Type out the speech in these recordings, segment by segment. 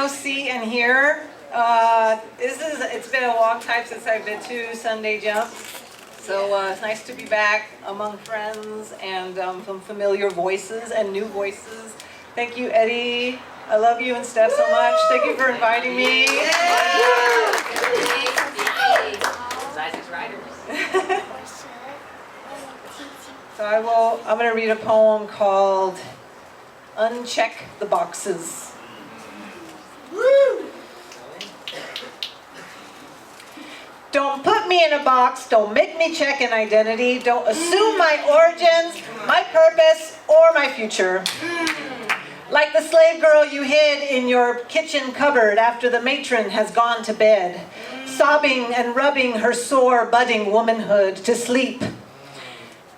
know, see, and hear. It's been a long time since I've been to Sunday Jump. So it's nice to be back among friends and some familiar voices and new voices. Thank you, Eddie. I love you and Steph so much. Thank you for inviting me. So I'm going to read a poem called Uncheck the Boxes. Don't put me in a box, don't make me check an identity, don't assume my origins, my purpose, or my future. Like the slave girl you hid in your kitchen cupboard after the matron has gone to bed, sobbing and rubbing her sore, budding womanhood to sleep.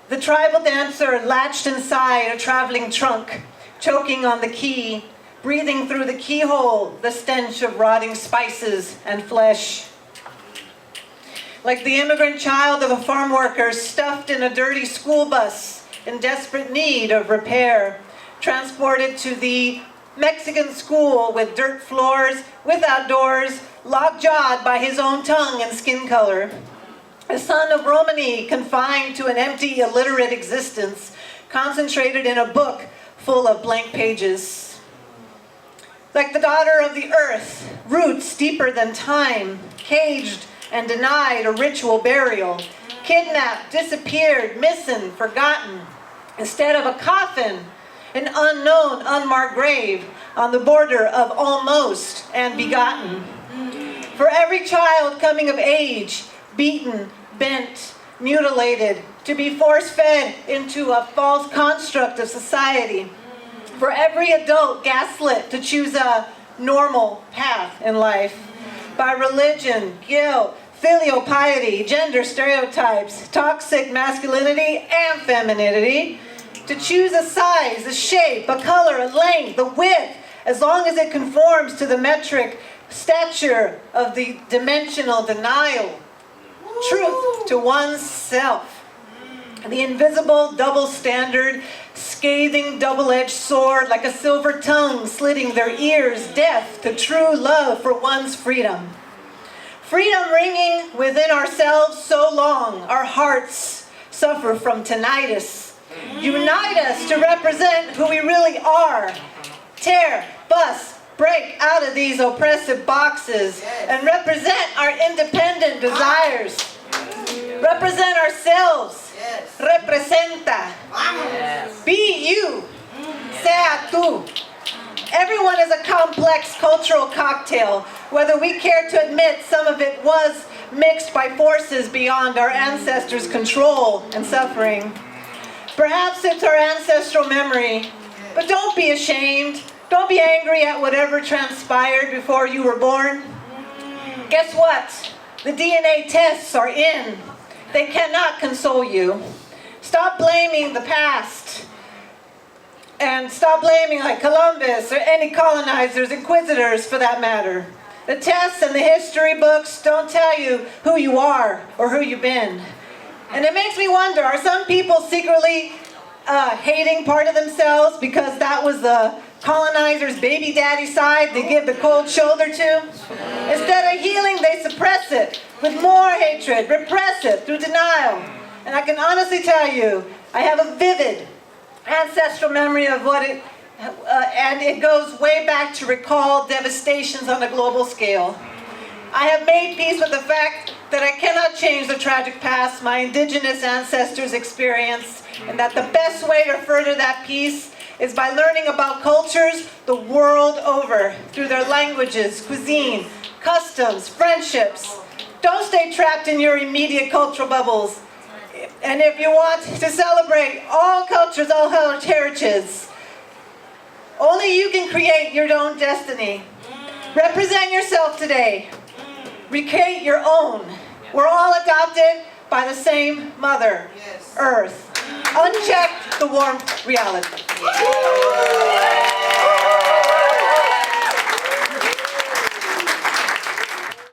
The tribal dancer latched inside a traveling trunk, choking on the key, breathing through the keyhole the stench of rotting spices and flesh. Like the immigrant child of a farm worker stuffed in a dirty school bus in desperate need of repair, transported to the Mexican school with dirt floors, without doors, lockjawed by his own tongue and skin color. A son of Romani confined to an empty, illiterate existence, concentrated in a book full of blank pages. Like the daughter of the earth, roots deeper than time, caged and denied a ritual burial, kidnapped, disappeared, missing, forgotten. Instead of a coffin, an unknown, unmarked grave on the border of almost and begotten. For every child coming of age, beaten, bent, mutilated, to be force-fed into a false construct of society. For every adult gaslit to choose a normal path in life. By religion, guilt, filial piety, gender stereotypes, toxic masculinity and femininity, to choose a size, a shape, a color, a length, a width, as long as it conforms to the metric stature of the dimensional denial. Truth to oneself. The invisible double standard, scathing double-edged sword like a silver tongue slitting their ears, deaf to true love for one's freedom. Freedom ringing within ourselves so long, our hearts suffer from tinnitus. Unite us to represent who we really are. Tear, bust, break out of these oppressive boxes and represent our independent desires. Represent ourselves. Representa. Be you. Sea tú. Everyone is a complex cultural cocktail, whether we care to admit some of it was mixed by forces beyond our ancestors' control and suffering. Perhaps it's our ancestral memory, but don't be ashamed. Don't be angry at whatever transpired before you were born. Guess what? The DNA tests are in. They cannot console you. Stop blaming the past. And stop blaming like Columbus or any colonizers, inquisitors for that matter. The tests and the history books don't tell you who you are or who you've been. And it makes me wonder, are some people secretly hating part of themselves because that was the colonizers' baby daddy side they give the cold shoulder to? Instead of healing, they suppress it with more hatred, repress it through denial. And I can honestly tell you, I have a vivid ancestral memory of what it, and it goes way back to recall devastations on a global scale. I have made peace with the fact that I cannot change the tragic past my indigenous ancestors experienced, and that the best way to further that peace is by learning about cultures the world over through their languages, cuisine, customs, friendships. Don't stay trapped in your immediate cultural bubbles. And if you want to celebrate all cultures, all heritages, only you can create your own destiny. Represent yourself today. Recreate your own. We're all adopted by the same mother, Earth. Uncheck the warm reality.